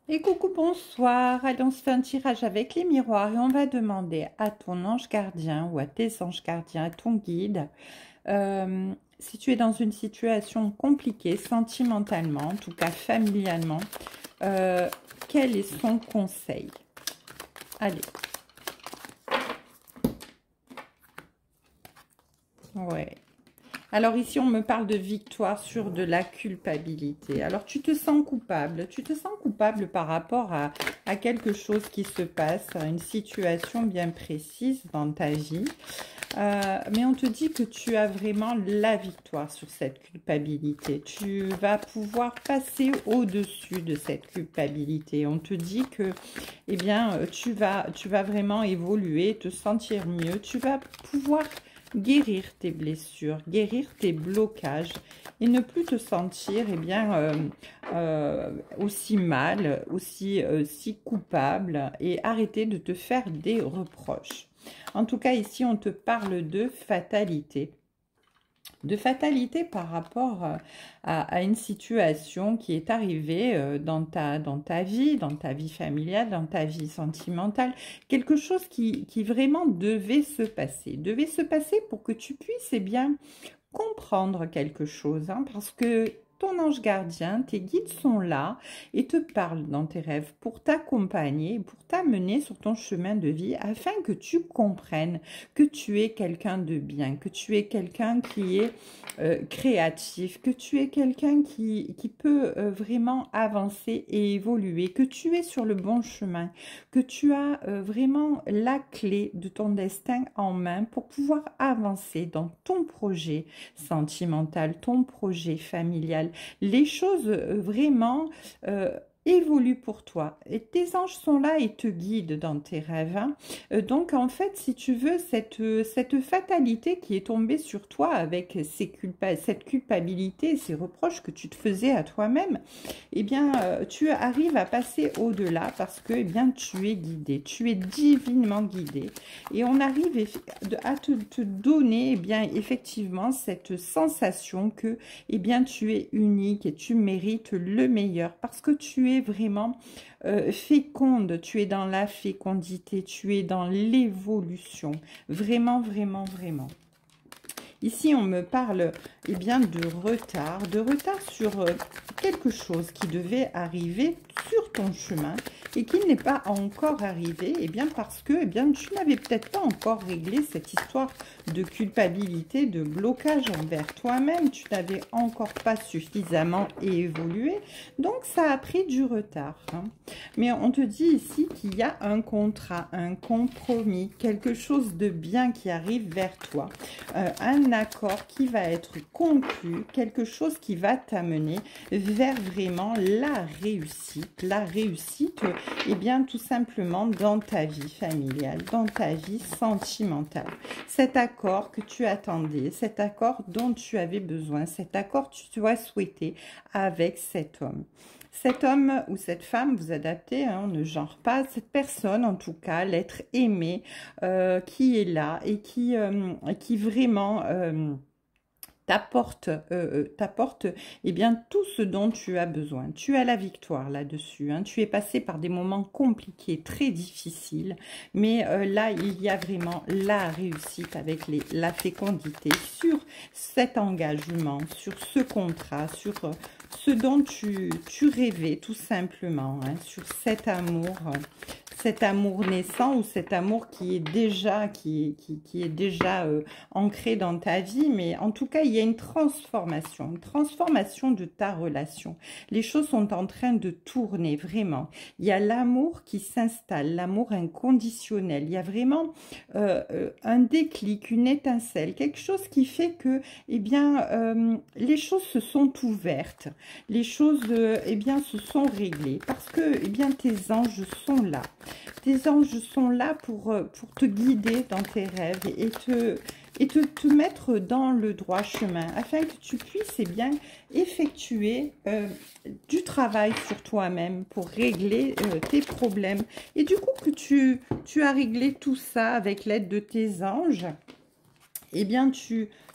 Et coucou, bonsoir. Allez, on se fait un tirage avec les miroirs et on va demander à ton ange gardien ou à tes anges gardiens, à ton guide, si tu es dans une situation compliquée sentimentalement, en tout cas familialement, euh, quel est son conseil? Allez, ouais. Alors ici, on me parle de victoire sur de la culpabilité. Alors tu te sens coupable par rapport à quelque chose qui se passe, à une situation bien précise dans ta vie. Mais on te dit que tu as vraiment la victoire sur cette culpabilité. Tu vas pouvoir passer au-dessus de cette culpabilité. On te dit que, eh bien, tu vas vraiment évoluer, te sentir mieux. Tu vas pouvoir guérir tes blessures, guérir tes blocages et ne plus te sentir eh bien, aussi mal, aussi si coupable et arrêter de te faire des reproches. En tout cas, ici, on te parle de fatalité. De fatalité par rapport à une situation qui est arrivée dans ta vie familiale, dans ta vie sentimentale, quelque chose qui vraiment devait se passer pour que tu puisses eh bien comprendre quelque chose, hein, parce que ton ange gardien, tes guides sont là et te parlent dans tes rêves pour t'accompagner, pour t'amener sur ton chemin de vie afin que tu comprennes que tu es quelqu'un de bien, que tu es quelqu'un qui est créatif, que tu es quelqu'un qui peut vraiment avancer et évoluer, que tu es sur le bon chemin, que tu as vraiment la clé de ton destin en main pour pouvoir avancer dans ton projet sentimental, ton projet familial. Les choses vraiment évoluent pour toi. Et tes anges sont là et te guident dans tes rêves, hein. Donc, en fait, si tu veux, cette fatalité qui est tombée sur toi avec cette culpabilité, ces reproches que tu te faisais à toi-même, eh bien, tu arrives à passer au-delà parce que, eh bien, tu es guidé, tu es divinement guidé. Et on arrive à te donner, eh bien, effectivement, cette sensation que, eh bien, tu es unique et tu mérites le meilleur parce que tu es vraiment féconde, tu es dans la fécondité, tu es dans l'évolution. Vraiment, vraiment, vraiment. Ici, on me parle eh bien, de retard sur quelque chose qui devait arriver sur ton chemin et qui n'est pas encore arrivé, eh bien, parce que eh bien, tu n'avais peut-être pas encore réglé cette histoire de culpabilité, de blocage envers toi-même. Tu n'avais encore pas suffisamment évolué, donc ça a pris du retard, hein. Mais on te dit ici qu'il y a un contrat, un compromis, quelque chose de bien qui arrive vers toi, un accord qui va être conclu, quelque chose qui va t'amener vers vraiment la réussite, et bien tout simplement dans ta vie familiale, dans ta vie sentimentale. Cet accord que tu attendais, cet accord dont tu avais besoin, cet accord que tu as souhaité avec cet homme. Cet homme ou cette femme, vous adaptez, hein, on ne genre pas, cette personne en tout cas, l'être aimé qui est là et qui vraiment t'apporte eh bien tout ce dont tu as besoin. Tu as la victoire là-dessus, hein. Tu es passé par des moments compliqués, très difficiles, mais là il y a vraiment la réussite avec la fécondité sur cet engagement, sur ce contrat, sur ce dont tu rêvais tout simplement, hein, sur cet amour naissant ou cet amour qui est déjà ancré dans ta vie, mais en tout cas, il y a une transformation de ta relation. Les choses sont en train de tourner, vraiment. Il y a l'amour qui s'installe, l'amour inconditionnel. Il y a vraiment un déclic, une étincelle, quelque chose qui fait que, eh bien, les choses se sont ouvertes, les choses, eh bien, se sont réglées, parce que, eh bien, tes anges sont là. Tes anges sont là pour te guider dans tes rêves et te mettre dans le droit chemin afin que tu puisses eh bien, effectuer du travail sur toi-même pour régler tes problèmes. Et du coup que tu as réglé tout ça avec l'aide de tes anges, eh bien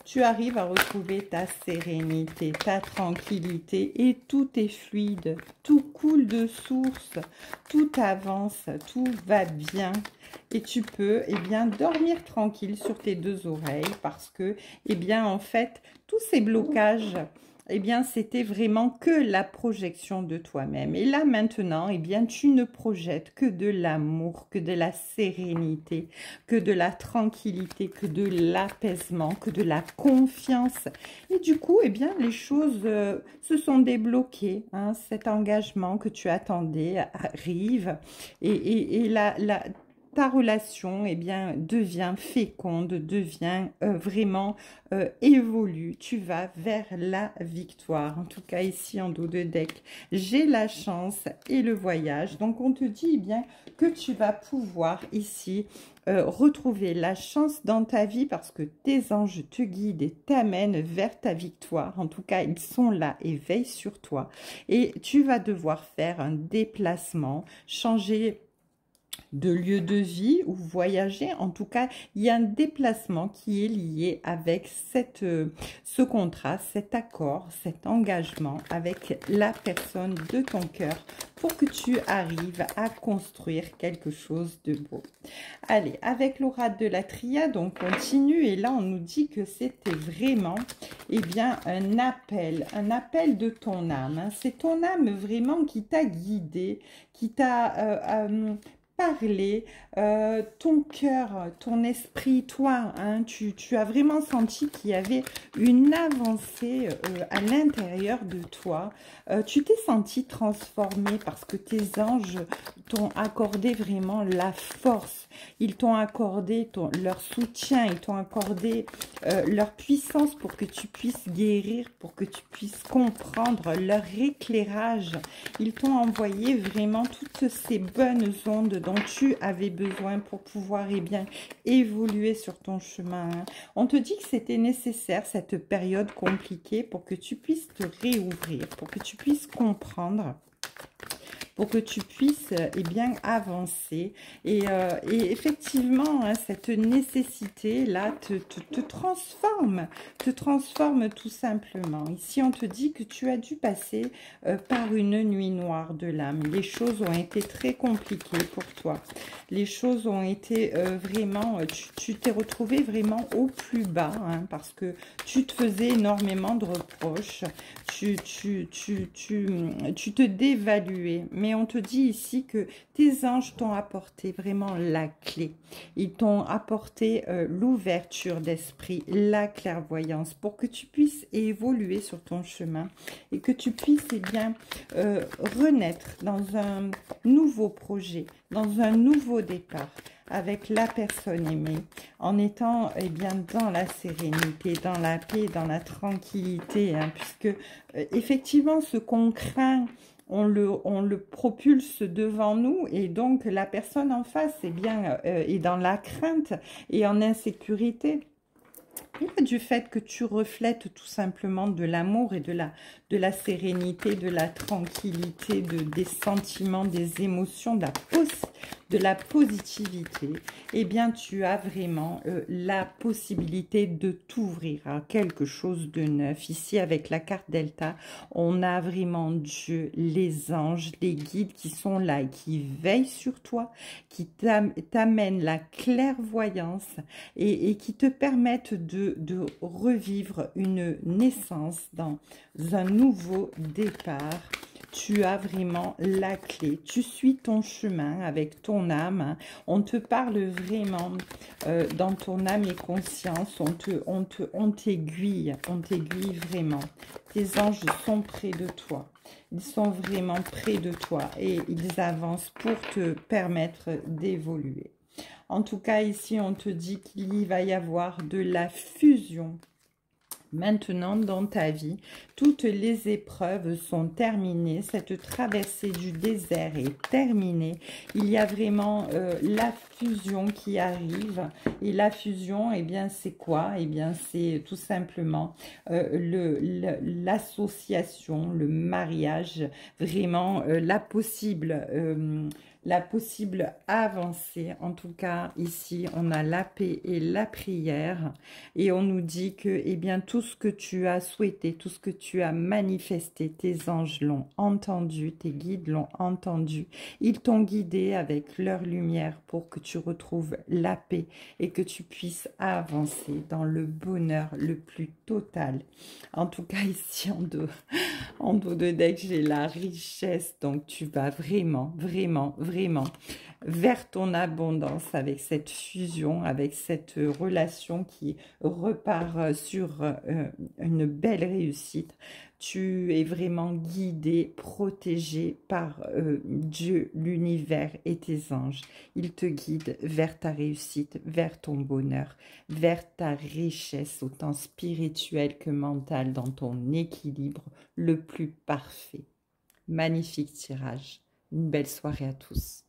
tu arrives à retrouver ta sérénité, ta tranquillité et tout est fluide, tout coule de source, tout avance, tout va bien. Et tu peux, eh bien, dormir tranquille sur tes deux oreilles parce que, eh bien, en fait, tous ces blocages, eh bien, c'était vraiment que la projection de toi-même. Et là, maintenant, eh bien, tu ne projettes que de l'amour, que de la sérénité, que de la tranquillité, que de l'apaisement, que de la confiance. Et du coup, eh bien, les choses se sont débloquées. Hein, cet engagement que tu attendais arrive. Et ta relation, eh bien, devient féconde, devient vraiment évolue. Tu vas vers la victoire. En tout cas, ici, en dos de deck, j'ai la chance et le voyage. Donc, on te dit eh bien que tu vas pouvoir ici retrouver la chance dans ta vie parce que tes anges te guident et t'amènent vers ta victoire. En tout cas, ils sont là et veillent sur toi. Et tu vas devoir faire un déplacement, changer de lieu de vie ou voyager. En tout cas, il y a un déplacement qui est lié avec ce contrat, cet accord, cet engagement avec la personne de ton cœur pour que tu arrives à construire quelque chose de beau. Allez, avec l'oracle de la triade, on continue et là, on nous dit que c'était vraiment, eh bien, un appel de ton âme. Hein. C'est ton âme vraiment qui t'a guidé, qui t'a parler, ton cœur, ton esprit, toi, hein, tu as vraiment senti qu'il y avait une avancée à l'intérieur de toi. Tu t'es senti transformé parce que tes anges t'ont accordé vraiment la force. Ils t'ont accordé leur soutien, ils t'ont accordé leur puissance pour que tu puisses guérir, pour que tu puisses comprendre leur éclairage. Ils t'ont envoyé vraiment toutes ces bonnes ondes dont tu avais besoin pour pouvoir eh bien, évoluer sur ton chemin. On te dit que c'était nécessaire cette période compliquée pour que tu puisses te réouvrir, pour que tu puisses comprendre, pour que tu puisses eh bien, avancer. Et effectivement, hein, cette nécessité-là te transforme tout simplement. Ici, on te dit que tu as dû passer par une nuit noire de l'âme. Les choses ont été très compliquées pour toi. Les choses ont été vraiment... Tu t'es retrouvé vraiment au plus bas, hein, parce que tu te faisais énormément de reproches. Tu te dévaluais. Mais on te dit ici que tes anges t'ont apporté vraiment la clé. Ils t'ont apporté l'ouverture d'esprit, la clairvoyance pour que tu puisses évoluer sur ton chemin et que tu puisses eh bien, renaître dans un nouveau projet, dans un nouveau départ avec la personne aimée, en étant eh bien, dans la sérénité, dans la paix, dans la tranquillité, hein, puisque effectivement ce qu'on craint, on le propulse devant nous et donc la personne en face eh bien, est dans la crainte et en insécurité. Et du fait que tu reflètes tout simplement de l'amour et de la sérénité, de la tranquillité, des sentiments, des émotions, de la positivité, eh bien tu as vraiment la possibilité de t'ouvrir à quelque chose de neuf. Ici avec la carte Delta, on a vraiment Dieu, les anges, les guides qui sont là et qui veillent sur toi, qui t'amènent la clairvoyance et qui te permettent de revivre une naissance dans un nouveau départ. Tu as vraiment la clé. Tu suis ton chemin avec ton âme. On te parle vraiment dans ton âme et conscience. On t'aiguille. On t'aiguille vraiment. Tes anges sont près de toi. Ils sont vraiment près de toi et ils avancent pour te permettre d'évoluer. En tout cas, ici, on te dit qu'il va y avoir de la fusion. Maintenant, dans ta vie, toutes les épreuves sont terminées. Cette traversée du désert est terminée. Il y a vraiment la fusion qui arrive. Et la fusion, eh bien, c'est quoi? Eh bien, c'est tout simplement l'association, le mariage, vraiment la possible la possible avancée. En tout cas, ici, on a la paix et la prière. Et on nous dit que, eh bien, tout ce que tu as souhaité, tout ce que tu as manifesté, tes anges l'ont entendu, tes guides l'ont entendu. Ils t'ont guidé avec leur lumière pour que tu retrouves la paix et que tu puisses avancer dans le bonheur le plus total. En tout cas, ici, en dos de deck, j'ai la richesse. Donc, tu vas vraiment, vraiment, vraiment vers ton abondance avec cette fusion, avec cette relation qui repart sur une belle réussite. Tu es vraiment guidé, protégé par Dieu, l'univers et tes anges. Ils te guident vers ta réussite, vers ton bonheur, vers ta richesse, autant spirituelle que mentale, dans ton équilibre le plus parfait. Magnifique tirage. Une belle soirée à tous.